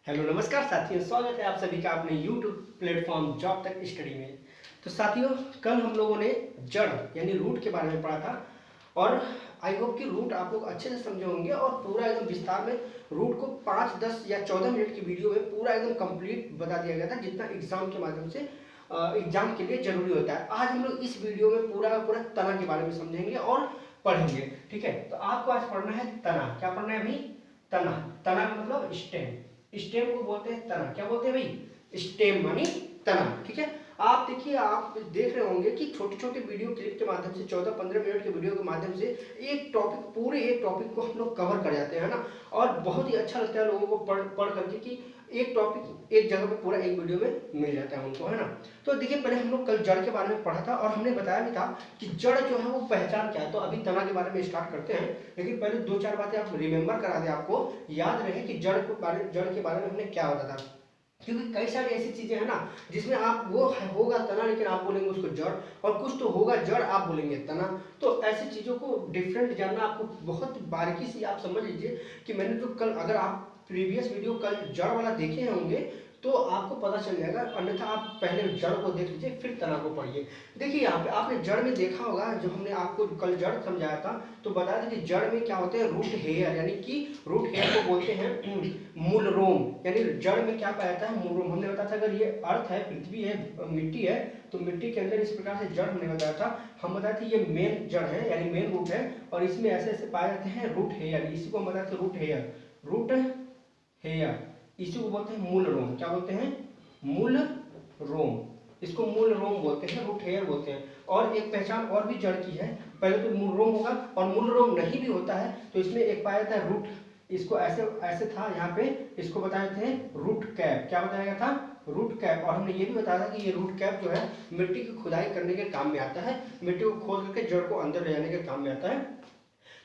Hello नमस्कार साथियों, स्वागत है आप सभी का अपने YouTube प्लेटफॉर्म जॉब तक स्टडी में। तो साथियों, कल हम लोगों ने जड़ यानी रूट के बारे में पढ़ा था और आई होप कि रूट आप लोग अच्छे से समझे होंगे और पूरा एकदम विस्तार में रूट को 5, 10 या 14 मिनट की वीडियो में पूरा एकदम कंप्लीट बता दिया गया था, जितना एग्जाम के माध्यम से एग्जाम के लिए जरूरी होता है। आज हम लोग इस वीडियो में पूरा पूरा तना के बारे में समझेंगे और पढ़ेंगे। ठीक है, तो आपको आज पढ़ना है तना। क्या पढ़ना है अभी? तना। तना का मतलब स्टेम। स्टेम को बोलते हैं तना। क्या बोलते हैं भाई? स्टेम मानी तना। ठीक है, आप देखिए, आप देख रहे होंगे कि छोटे छोटे वीडियो क्लिप के माध्यम से 14-15 मिनट के वीडियो के माध्यम से एक टॉपिक को हम लोग कवर कर जाते हैं ना, और बहुत ही अच्छा लगता है लोगों को पढ़ करके कि एक टॉपिक एक जगह पे पूरा एक वीडियो में मिल जाता है उनको, है ना। तो देखिए, पहले हम लोग कल जड़ के बारे में पढ़ा था और हमने बताया भी था कि जड़ जो है वो पहचान क्या है। तो अभी तना के बारे में स्टार्ट करते हैं, लेकिन पहले 2-4 बातें आप रिमेंबर करा दें, आपको याद रहे कि जड़ के बारे में हमने क्या बताया था। क्योंकि कई सारी ऐसी चीजें हैं ना जिसमें आप वो होगा तना लेकिन आप बोलेंगे उसको जड़, और कुछ तो होगा जड़ आप बोलेंगे तना। तो ऐसी चीजों को डिफरेंट जानना आपको बहुत बारीकी से आप समझ लीजिए कि मैंने तो कल, अगर आप प्रीवियस वीडियो कल जड़ वाला देखे होंगे तो आपको पता चल जाएगा, अन्यथा आप पहले जड़ को देख लीजिए फिर तना को पढ़िए। देखिए यहाँ पे आपने जड़ में देखा होगा, जो हमने आपको कल जड़ समझाया था तो बताया था कि जड़ में क्या होते हैं, रूट हेयर, यानी कि रूट हेयर को बोलते हैं मूल रोम। यानी जड़ में क्या पाया जाता है? मूल रोम। हमने बताया था अगर ये अर्थ है, पृथ्वी है, मिट्टी है, तो मिट्टी के अंदर इस प्रकार से जड़ हमने बताया था। हम बताए थे ये मेन जड़ है यानी मेन रूट है, और इसमें ऐसे ऐसे पाए जाते हैं रूट हेयर। इसी को हम बताते हैं रूट हेयर। रूट हेयर, इसी को बोलते हैं मूल रोम। क्या बोलते हैं? मूल रोम। इसको मूल रोम बोलते हैं, रूट हेयर बोलते हैं। और एक पहचान और भी जड़ की है, पहले तो मूल रोम होगा, और मूल रोम नहीं भी होता है तो इसमें एक पाया जाता है रूट। इसको ऐसे ऐसे था यहाँ पे, इसको बताए थे रूट कैप। क्या बताया गया था? Root cap. और हमने ये भी बताया था कि ये रूट कैप जो है मिट्टी की खुदाई करने के काम में आता है, मिट्टी को खोद करके जड़ को अंदर ले जाने के काम में आता है।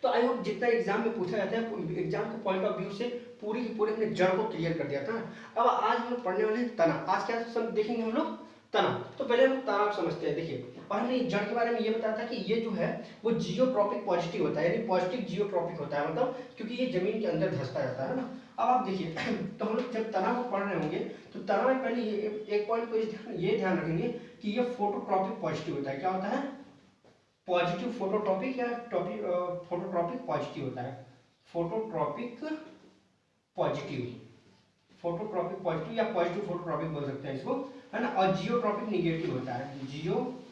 तो आई होप जितना एग्जाम में पूछा जाता है, एग्जाम के पॉइंट ऑफ व्यू से पूरी की पूरी हमने जड़ को क्लियर कर दिया था। अब आज हम लोग पढ़ने वाले हैं तना। आज क्या देखेंगे हम लोग? तना। तो पहले हम तना समझते हैं। देखिए, और हमने जड़ के बारे में ये बताया था कि ये जो है वो जियोट्रॉपिक पॉजिटिव होता है, यानी पॉजिटिव जियोट्रॉपिक होता है, मतलब क्योंकि ये जमीन के अंदर धंसता रहता है ना। अब आप देखिए तो हम लोग जब तना को पढ़ रहे होंगे तो तना में पहले एक पॉइंट को ये ध्यान रखेंगे कि ये फोटोट्रॉपिक पॉजिटिव होता है। क्या होता है? पॉजिटिव फोटोट्रॉपिक, या फोटोट्रॉपिक पॉजिटिव होता है। फोटोट्रॉपिक पॉजिटिव, फोटोट्रॉपिक पॉजिटिव या पॉजिटिव फोटोट्रॉपिक बोल सकते हैं इसको, है ना। और जियोट्रॉपिक निगेटिव होता है, जियोट्रॉपिक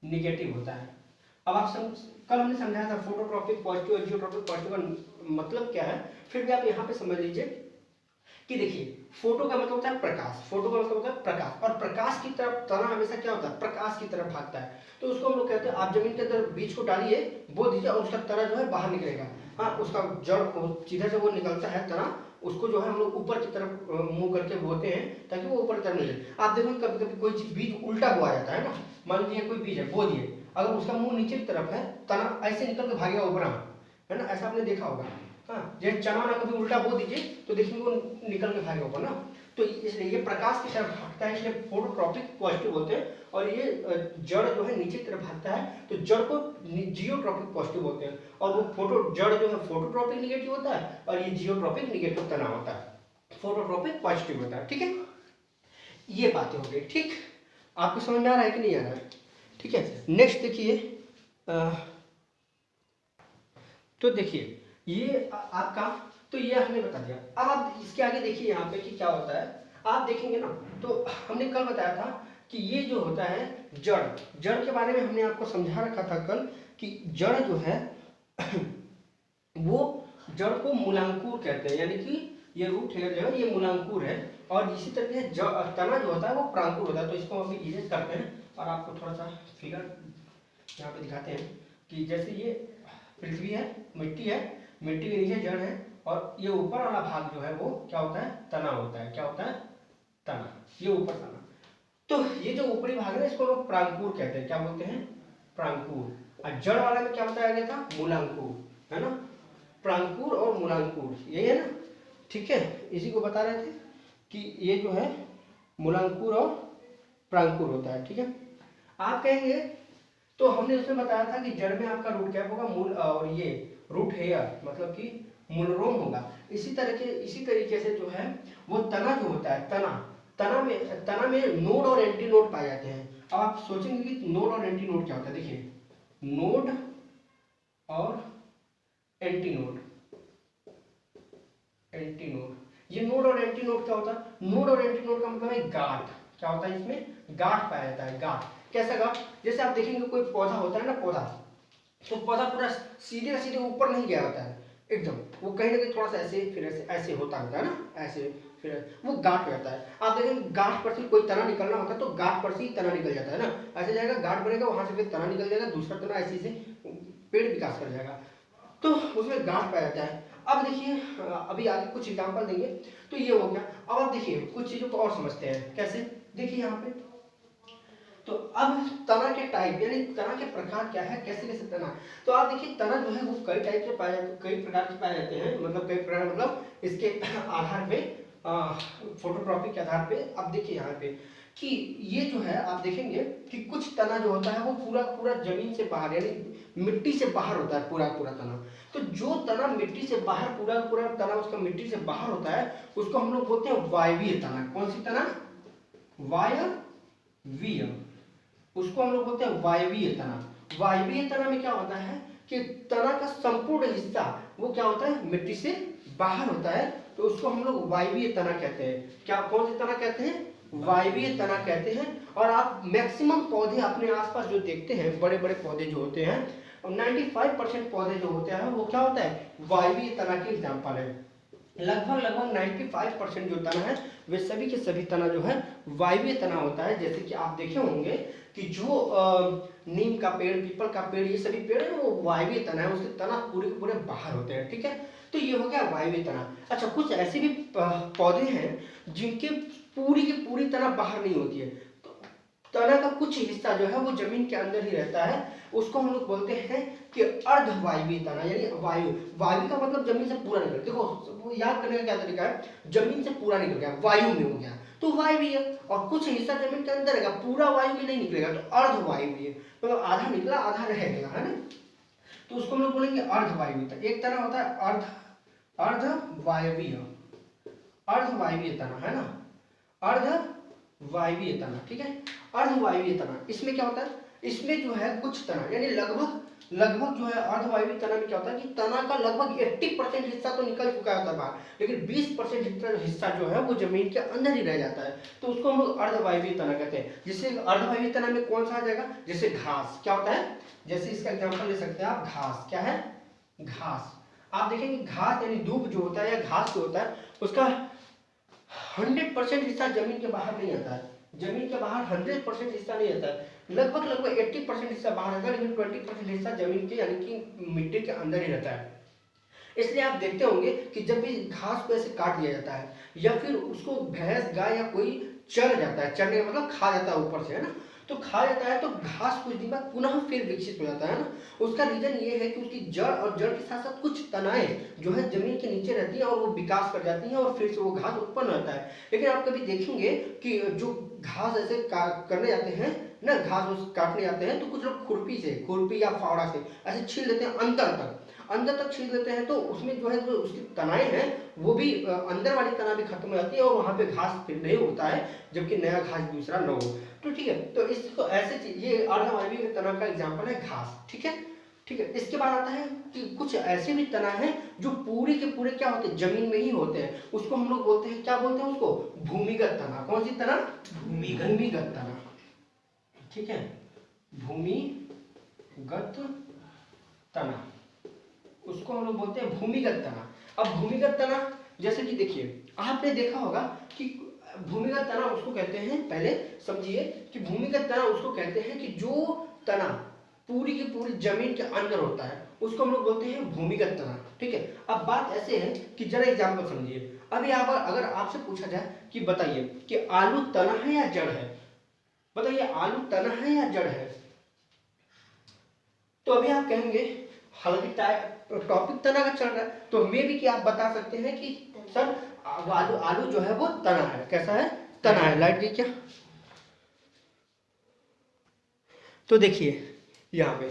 निगेटिव होता है। अब आप कल हमने समझाया था फोटोट्रॉपिक पॉजिटिव और जियोट्रॉपिक पॉजिटिव का मतलब क्या है, फिर भी आप यहाँ पे समझ लीजिए कि देखिए, फोटो का मतलब होता है प्रकाश, फोटो का मतलब होता है प्रकाश, और प्रकाश की तरफ तना हमेशा क्या होता है? प्रकाश की तरफ भागता है। तो उसको हम लोग कहते हैं, आप जमीन के अंदर बीज को डालिए, बो दीजिए, और उसका तना जो है बाहर निकलेगा। हाँ, उसका जड़ सीधा से वो निकलता है तना, उसको जो है हम लोग ऊपर की तरफ मुंह करके बोते हैं ताकि वो ऊपर की तरफ निकले। आप देखो कभी कभी कोई बीज उल्टा बोया जाता है ना, मान लीजिए कोई बीज है, बो दिए, अगर उसका मुंह नीचे की तरफ है, तना ऐसे निकल के भागेगा ऊपर, है ना। ऐसा आपने देखा होगा। हाँ, जैसे चना ना कभी उल्टा बो दीजिए तो देखिए वो निकल के भागेगा ऊपर ना। तो इसलिए ये प्रकाश की तरफ भागता है, इसलिए फोटोट्रॉपिक पॉजिटिव बोलते हैं। और ये जड़ जो है नीचे की तरफ भागता है तो जड़ को जियोट्रॉपिक पॉजिटिव बोलते हैं। और वो जड़ जो है फोटोट्रॉपिक निगेटिव होता है, और ये जियोट्रॉपिक निगेटिव तना होता है, फोटोट्रॉपिक पॉजिटिव होता है। ठीक है, ये बातें हो गई। ठीक, आपको समझ में आ रहा है कि नहीं आ रहा है? ठीक है, नेक्स्ट देखिए, तो देखिए ये आपका, तो ये हमने बता दिया। अब आप इसके आगे देखिए यहाँ पे कि क्या होता है, आप देखेंगे ना। तो हमने कल बताया था कि ये जो होता है जड़, जड़ के बारे में हमने आपको समझा रखा था कल कि जड़ जो है वो जड़ को मूलांकुर कहते हैं, यानी कि ये रूट हेयर जो है ये मूलांकुर है, और इसी तरह से तना जो होता है वो प्रांकुर होता है। तो इसको अभी इरेज करते हैं और आपको थोड़ा सा फिगर यहाँ पे दिखाते हैं कि जैसे ये पृथ्वी है, मिट्टी है, मिट्टी के नीचे जड़ है, और ये ऊपर वाला भाग जो है वो क्या होता है? तना होता है। क्या होता है? तना। ये ऊपर तना। तो ये जो ऊपरी भाग है इसको लोग प्रांकुर कहते हैं। क्या बोलते हैं? प्रांकुर। और जड़ वाले में क्या बताया गया था? मूलांकुर, है ना। प्रांकुर और मूलांकुर यही है ना। ठीक है, इसी को बता रहे थे कि ये जो है मूलांकुर और प्रांकुर होता है। ठीक है, आप कहेंगे तो हमने उसमें बताया था कि जड़ में आपका रूट कैप होगा, मूल, और ये रूट हेयर मतलब कि मूल रोम होगा। इसी तरीके से जो है वो तना जो होता है, तना में नोड और एंटी नोड पाए जाते हैं। अब आप सोचेंगे कि नोड और एंटी नोड क्या होता है। देखिए, नोड और एंटी नोड, ये नोड और एंटी नोड क्या होता है? नोड और एंटी नोड का मतलब है गांठ। क्या होता है इसमें? गांठ पाया जाता है। गांठ कैसा गांठ? जैसे आप देखेंगे कोई पौधा होता है ना, पौधा, तो पौधा पूरा सीधे का सीधे ऊपर नहीं गया होता है एकदम, वो कहीं ना कहीं थोड़ा सा ऐसे फिर ऐसे होता है ना, ऐसे फिर वो गांठ हो जाता है। आप देखेंगे गांठ पर से कोई तना निकलना होता है तो गांठ पर से ही तना निकल जाता है ना, ऐसे जाएगा गांठ बनेगा, वहां से फिर तना निकल जाएगा, दूसरा तना ऐसे से पेड़ विकास कर जाएगा, तो उसमें गांठ पाया जाता है। अब देखिए, अभी आगे कुछ एग्जांपल देंगे। तो ये हो गया। अब आप देखिए कुछ चीजों को और समझते हैं। कैसे? देखिए यहाँ पे, तो अब तना के टाइप यानी तना के प्रकार क्या है, कैसे कैसे तना। तो आप देखिए तना जो है वो कई टाइप के पाए जाते, कई प्रकार के पाए जाते हैं, मतलब कई प्रकार, मतलब इसके आधार पे, फोटोग्राफी के आधार पे। अब देखिए यहाँ पे कि ये जो है आप देखेंगे कि कुछ तना जो होता है वो पूरा पूरा जमीन से बाहर यानी मिट्टी से बाहर होता है, पूरा पूरा तना। तो जो तना मिट्टी से बाहर, पूरा पूरा तना उसका मिट्टी से बाहर होता है, उसको हम लोग बोलते हैं वायवीय तना। कौन सी तना? वायवीय। उसको हम लोग बोलते हैं वायवीय तना। वायवीय तना में क्या होता है कि तना का संपूर्ण हिस्सा वो क्या होता है, मिट्टी से बाहर होता है, तो उसको हम लोग वायवीय तना कहते हैं। क्या, कौन सी तना कहते हैं? वायवीय तना कहते हैं। और आप मैक्सिमम पौधे अपने आसपास जो देखते हैं, बड़े बड़े पौधे जो होते हैं, 95% पौधे जो होते हैं वो क्या होता है, वायवीय तना के एग्जाम्पल है। लगभग 95% जो तना है वे सभी के सभी तना जो है वायवीय तना होता है। जैसे कि आप देखे होंगे कि जो नीम का पेड़, पीपल का पेड़, ये सभी पेड़ है वो वायवीय तना है, उसके तना पूरे के पूरे बाहर होते हैं। ठीक है, तो ये हो गया वायवीय तना। अच्छा, कुछ ऐसे भी पौधे हैं जिनके पूरी की पूरी तना बाहर नहीं होती है, तो तना का कुछ हिस्सा जो है वो जमीन के अंदर ही रहता है, उसको हम लोग बोलते हैं कि अर्धवायवीय तना। यानी वायु का मतलब जमीन से पूरा निकल, देखो वो याद करने का क्या तरीका है, जमीन से पूरा निकल गया, वायु में हो गया तो वायवीय, और कुछ हिस्सा जमीन के अंदर रहेगा, पूरा वायु में नहीं निकलेगा तो अर्धवायवीय, मतलब आधा निकला आधा रह गया, है ना, तो उसको हम लोग बोलेंगे अर्धवायवीय। एक तना होता है अर्धवायवीय, अर्धवायवीय तना, है ना, अर्धवायवीय तना। ठीक है, अर्धवायवीय तना, इसमें क्या होता है, इसमें जो है कुछ तना यानी लगभग जो है अर्धवायवीय तना में क्या होता है कि तना का लगभग 80% हिस्सा तो निकल चुका होता है बाहर, लेकिन 20% हिस्सा जो है वो जमीन के अंदर ही रह जाता है, तो उसको हम लोग अर्धवायवीय तना कहते हैं। जिससे अर्धवायवीय तना में कौन सा आ जाएगा, जैसे घास, क्या होता है, जैसे इसका एग्जाम्पल ले सकते हैं आप, घास क्या है, घास। आप देखेंगे घास यानी दूब जो होता है या घास जो होता है उसका 100% हिस्सा जमीन के बाहर नहीं आता है, जमीन के बाहर 100% हिस्सा नहीं आता है, लगभग 80% हिस्सा बाहर आता है, लेकिन 20% हिस्सा जमीन के यानी कि मिट्टी के अंदर ही रहता है। इसलिए आप देखते होंगे कि जब भी घास को ऐसे काट दिया जाता है या फिर उसको भैंस, गाय या कोई चर जाता है, चरने का मतलब खा जाता है ऊपर से, है ना, तो खा जाता है तो घास कुछ दिन बाद पुनः फिर विकसित हो जाता है ना। उसका रीजन ये है कि उसकी जड़ और जड़ के साथ साथ कुछ तनाएं जो है जमीन के नीचे रहती है और वो विकास कर जाती हैं और फिर से वो घास उत्पन्न होता है। लेकिन आप कभी देखेंगे कि जो घास ऐसे करने जाते हैं ना, घास उस काटने जाते हैं तो कुछ लोग खुरपी या फावड़ा से ऐसे छील देते हैं अंदर तक छील देते हैं, तो उसमें जो है जो उसकी तनाएं हैं वो भी अंदर वाली तना भी खत्म हो जाती है और वहां पे घास फिर नहीं होता है, जबकि नया घास दूसरा न हो। तो ठीक है, तो इसको ऐसे ये अर्धवायवीय तना का एग्जाम्पल है घास। ठीक है, इसके बाद आता है कि कुछ ऐसे भी तना है जो पूरे के पूरे क्या होते हैं, जमीन में ही होते हैं, उसको हम लोग बोलते हैं, क्या बोलते हैं उसको, भूमिगत तना। कौन सी तना, भूमिगत तना। ठीक है, भूमिगत तना, उसको हम लोग बोलते हैं भूमिगत तना। अब भूमिगत तना जैसे कि देखिए आपने देखा होगा कि भूमिगत तना उसको कहते हैं, पहले समझिए कि भूमिगत तना उसको कहते हैं कि जो तना पूरी की पूरी जमीन के अंदर होता है उसको हम लोग बोलते हैं भूमिगत तना। ठीक है, अब बात ऐसे है कि जरा एग्जाम्पल समझिए। अभी आप अगर आपसे पूछा जाए कि बताइए कि आलू तना है या जड़ है, बताइए आलू तना है या जड़ है, तो अभी आप कहेंगे हल्की टॉपिक तना का चल रहा है, तो मे भी कि आप बता सकते हैं कि सर आलू जो है वो तना है। कैसा है, तना है। लाइट गई क्या, तो देखिए यहाँ पे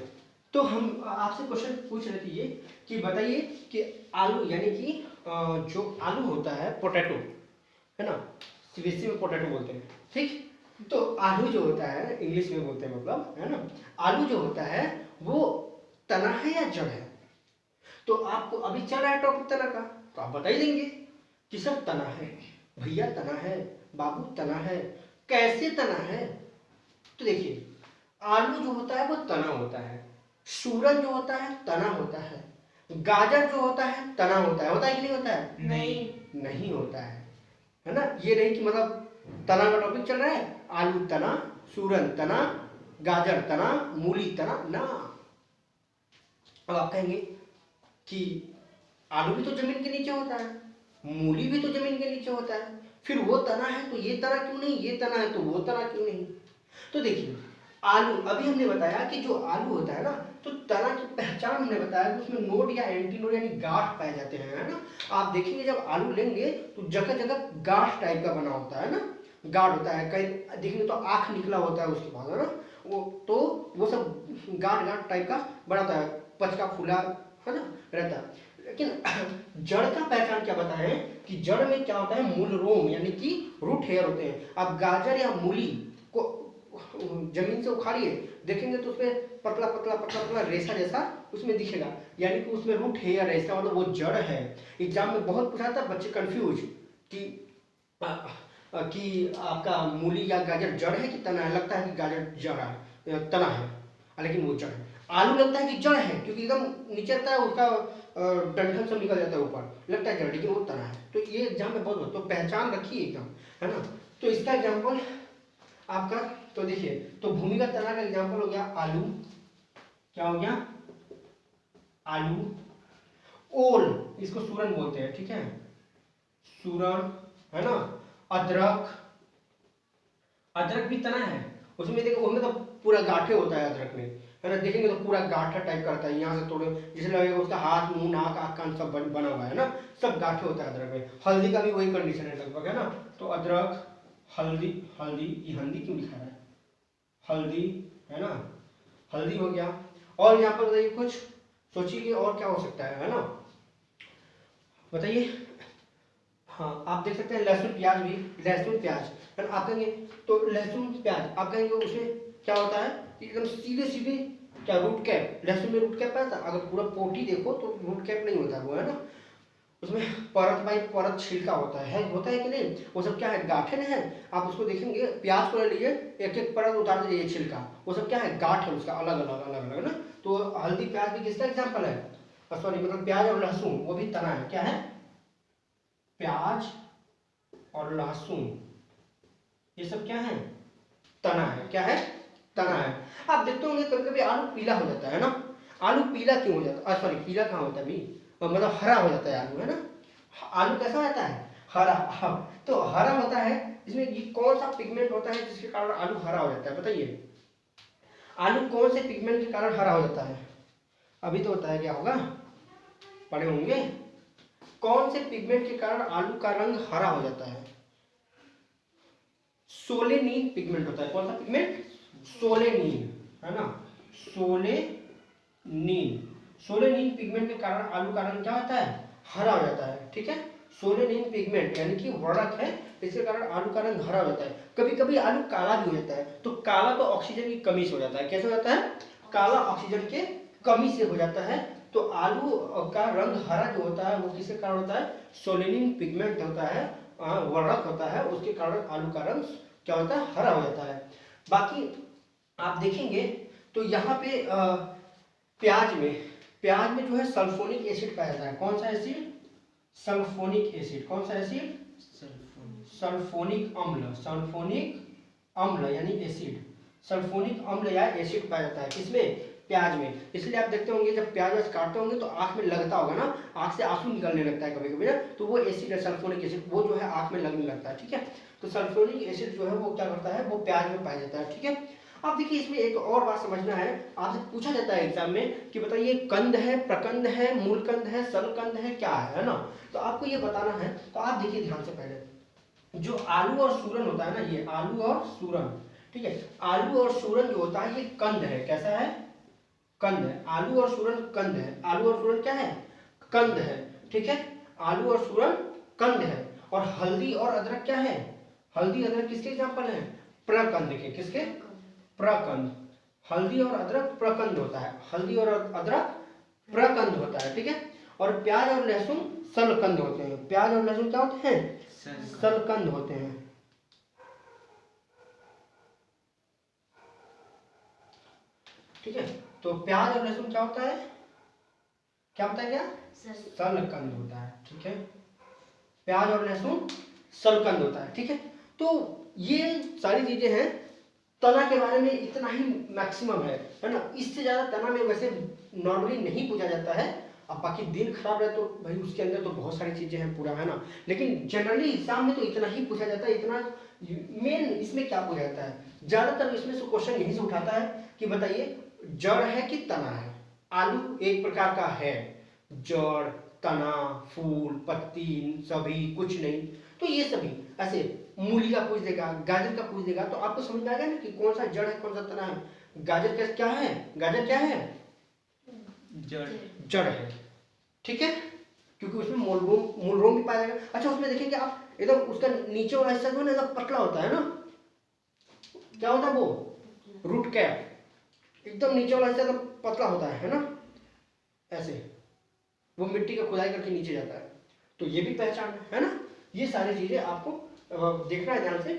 तो हम आपसे क्वेश्चन पूछ रहे थे ये कि बताइए कि आलू यानी कि जो आलू होता है, पोटैटो है ना, सीबीएसई में पोटैटो बोलते हैं, ठीक। तो आलू जो होता है इंग्लिश में बोलते हैं मतलब, है ना, आलू जो होता है वो तना है या जड़ है? तो आपको अभी चल रहा है टॉपिक तना का, तो आप बता ही देंगे कि सर तना है, भैया तना है, बाबू तना है, कैसे तना है? तो देखिए, आलू जो होता है वो तना होता है, सूरन जो होता है तना होता है, गाजर जो होता है तना होता है कि नहीं होता है? नहीं होता है ना। ये नहीं कि मतलब तना का टॉपिक चल रहा है, आलू तना, सूरन तना, गाजर तना, मूली तना ना। अब आप कहेंगे कि आलू भी तो जमीन के नीचे होता है, मूली भी तो जमीन के नीचे होता है, फिर वो तना है तो ये तना क्यों नहीं, ये तना है तो वो तना क्यों नहीं? तो देखिए, आलू अभी हमने बताया कि जो आलू होता है ना, तो तना की पहचान हमने बताया कि उसमें नोड या एंटी नोड यानी गांठ पाए जाते हैं, है ना। आप देखेंगे जब आलू लेंगे तो जगह जगह गांठ टाइप का बना होता है ना, गांठ होता है, कहीं देखेंगे तो आँख निकला होता है उसके बाद, है ना, वो सब गांठ गांठ टाइप का बना होता है, पचका फूला, है ना, रहता है। लेकिन जड़ का पहचान क्या बताएं कि जड़ में क्या होता है, मूल रोम यानी कि रूट हेयर होते हैं। आप गाजर या मूली को जमीन से उखाड़िए, देखेंगे तो उसमें पतला पतला पतला पतला रेशा जैसा उसमें दिखेगा, यानी कि उसमें रूट हेयर है, इसका मतलब वो जड़ है। एग्जाम में बहुत पूछा था बच्चे कंफ्यूज कि आपका मूली या गाजर जड़ है कि तना है। लगता है कि गाजर जड़ है, तना है, लेकिन वो जड़ है। आलू लगता है कि जड़ है क्योंकि एकदम नीचे रहता है, उसका डंठल सब निकल जाता है ऊपर, लगता है जड़, लेकिन वो तना है। तो ये एग्जाम में बहुत, तो पहचान रखिए एकदम, है ना। तो इसका एग्जाम्पल आपका, तो देखिए, तो भूमिगत तना का एग्जाम्पल हो गया आलू, क्या हो गया, आलू। ओल, इसको सूरन बोलते हैं, ठीक है, सूरन, है ना। अदरक, अदरक भी तना है, उसमें देखो, उसमें तो पूरा गांठे होता है अदरक में, है ना, देखेंगे तो पूरा गांठा टाइप करता है, यहाँ से थोड़े जैसे लगेगा उसका हाथ, मुंह, नाक, आँख, कान सब बना हुआ है ना, सब गांठे होता है अदरक में। हल्दी का भी वही कंडीशन है लगभग, है ना। तो अदरक, हल्दी, हल्दी, ये हल्दी क्यों लिखा है, हल्दी, है ना, हल्दी हो गया। और यहाँ पर बताइए कुछ, सोचिए और क्या हो सकता है ना, बताइए। हाँ, आप देख सकते हैं लहसुन प्याज भी, लहसुन प्याज, है ना। आप कहेंगे तो लहसुन प्याज, आप कहेंगे उसमें क्या होता है, एकदम सीधे सीधे, क्या रूट कैप, लहसुन में रूट कैप आता है, अगर पूरा पोटी देखो तो रूट कैप नहीं होता है वो, है ना, उसमें परत बाई परत छिलका होता है कि नहीं, वो सब क्या है, गांठे है। आप उसको देखेंगे, प्याज को ले लीजिए, एक एक परत उतार दीजिए छिलका, वो सब क्या है, गांठ है उसका, अलग अलग अलग अलग, ना। तो हल्दी प्याज भी किसका एग्जाम्पल है, सॉरी मतलब प्याज और लहसुन, वो भी तना है, क्या है, प्याज और लहसुन, ये सब क्या है, तना है, क्या है, तना है। आप देखते होंगे कभी कभी आलू पीला हो जाता है ना, आलू पीला क्यों हो जाता है, सॉरी पीला कहाँ होता है अभी, मतलब हरा हो जाता है आलू, है ना। आलू कैसा रहता है, हरा। तो हरा होता है, इसमें ये कौन सा पिगमेंट होता है जिसके कारण आलू हरा हो जाता है, बताइए। आलू कौन से पिगमेंट के कारण हरा हो जाता है, अभी तो बताया क्या होगा, पढ़े होंगे। कौन से पिगमेंट के कारण आलू का रंग हरा हो जाता है, सोलेनिन पिगमेंट होता है, कौन सा पिगमेंट, सोलेनिन, है ना, सोलेनिन, सोलेनिन पिगमेंट के कारण आलू का रंग क्या होता है, हरा हो जाता है, ठीक है। सोलेनिन पिगमेंट यानी कि वर्णक है, इसके कारण आलू का रंग हरा हो जाता है। कभी कभी आलू काला भी हो जाता है, तो काला तो ऑक्सीजन की कमी से हो जाता है, कैसे हो जाता है, काला ऑक्सीजन के कमी से हो जाता है। तो आलू का रंग हरा जो होता है वो किसके कारण होता है, सोलेनिन पिगमेंट होता है, वर्णक होता है, उसके कारण आलू का रंग क्या होता है, हरा हो जाता है। बाकी आप देखेंगे तो यहाँ पे प्याज में जो है सल्फोनिक एसिड पाया जाता है, कौन सा एसिड, सल्फोनिक एसिड, कौन सा एसिड, सल्फोनिक अम्ल, सल्फोनिक अम्ल यानी एसिड, सल्फोनिक अम्ल या एसिड पाया जाता है किसमें, प्याज में। इसलिए आप देखते होंगे जब प्याज काटते होंगे तो आंख में लगता होगा ना, आंख से आंसू निकलने लगता है कभी कभी ना, तो वो एसिड है सल्फोनिक एसिड, वो जो है आंख में लगने लगता है, ठीक है। तो सल्फोनिक एसिड जो है वो क्या करता है, वो प्याज में पाया जाता है, ठीक है। अब देखिए इसमें एक और बात समझना है, आपसे पूछा जाता है एग्जाम में कि बताइए कंद है, प्रकंद है, मूलकंद है, सलकंद है, क्या है ना। तो आपको ये बताना है, तो आप देखिए ध्यान से, पहले जो आलू और सूरन होता है ना, ये आलू और सूरन, ठीक है, आलू और सूरन जो होता है ये कंद है, कैसा है, कंद है, आलू और सूरन कंद है, आलू और सूरन क्या है, कंद है, ठीक है। आलू और सूरन कंद है। और हल्दी और अदरक क्या है? हल्दी अदरक किसके एग्जाम्पल है? प्रकंद के। किसके? प्रकंद। हल्दी और अदरक प्रकंद होता है, हल्दी और अदरक प्रकंद होता है, ठीक है। और प्याज और लहसुन सलकंद होते हैं। प्याज और लहसुन क्या होते हैं? सलकंद होते हैं, ठीक है। तो प्याज और लहसुन क्या होता है? क्या होता है? क्या? सलकंद होता है, ठीक है। प्याज और लहसुन सलकंद होता है, ठीक है। तो ये सारी चीजें हैं। तना के बारे में इतना ही मैक्सिमम है ना। इससे ज्यादा तना में वैसे नॉर्मली नहीं पूछा जाता है। अब बाकी दिन खराब रहे तो भाई उसके अंदर तो बहुत सारी चीजें हैं पूरा, है ना। लेकिन जनरली एग्जाम में तो इतना ही पूछा जाता है। इतना मेन इसमें क्या पूछा जाता है? ज्यादातर इसमें से क्वेश्चन यही से उठाता है कि बताइए जड़ है कि तना है। आलू एक प्रकार का है, जड़, तना, फूल, पत्ती, सभी, कुछ नहीं। तो ये सभी ऐसे मूली का पूछ देगा, गाजर का पूछ देगा, तो आपको समझ में आ गया ना कि कौन सा जड़ है कौन सा तना है। गाजर का क्या है? गाजर क्या है? जड़ है, ठीक है, क्योंकि उसमें मूलरोम भी पाया जाएगा। अच्छा, उसमें देखेंगे आप एकदम उसका नीचे वाला हिस्सा जो है ना एकदम पतला होता है ना। क्या होता है वो? Root cap. एकदम नीचे वाला हिस्सा एकदम पतला होता है ना, ऐसे वो मिट्टी का खुदाई करके नीचे जाता है। तो ये भी पहचान है ना। ये सारी चीजें आपको देखना है ध्यान से।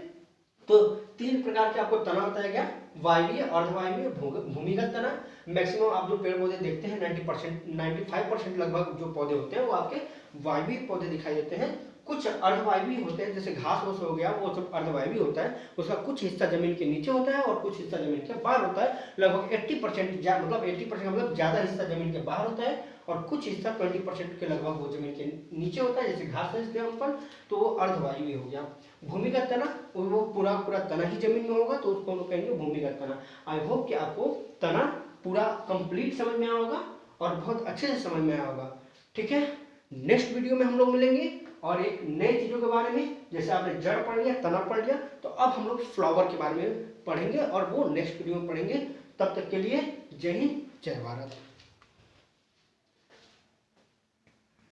तो 3 प्रकार के आपको तना बताया गया, वायवीय, अर्धवायवीय, भूमिगत तना। मैक्सिमम आप जो पेड़ पौधे देखते हैं 90% 95% लगभग जो पौधे होते हैं वो आपके वायवीय पौधे दिखाई देते हैं। कुछ अर्धवायवीय होते हैं, जैसे घास फूस हो गया, वो सब अर्धवायवीय होता है। उसका कुछ हिस्सा जमीन के नीचे होता है और कुछ हिस्सा जमीन के बाहर होता है। लगभग 80% मतलब 80% मतलब ज्यादा हिस्सा जमीन के बाहर होता है और कुछ हिस्सा 20% के लगभग वो जमीन के नीचे होता है, जैसे घास फूस के ऊपर, तो वो अर्धवायवीय हो गया। भूमिगत तना, वो पूरा तना ही जमीन में होगा, तो उसको हम लोग कहेंगे भूमिगत तना। आई होप कि आपको तना पूरा कंप्लीट समझ में आया होगा और बहुत अच्छे से समझ में आया होगा, ठीक है। नेक्स्ट वीडियो में हम लोग मिलेंगे और एक नए चीजों के बारे में। जैसे आपने जड़ पढ़ लिया, तना पढ़ लिया, तो अब हम लोग फ्लावर के बारे में पढ़ेंगे और वो नेक्स्ट वीडियो में पढ़ेंगे। तब तक के लिए जय हिंद, जय भारत।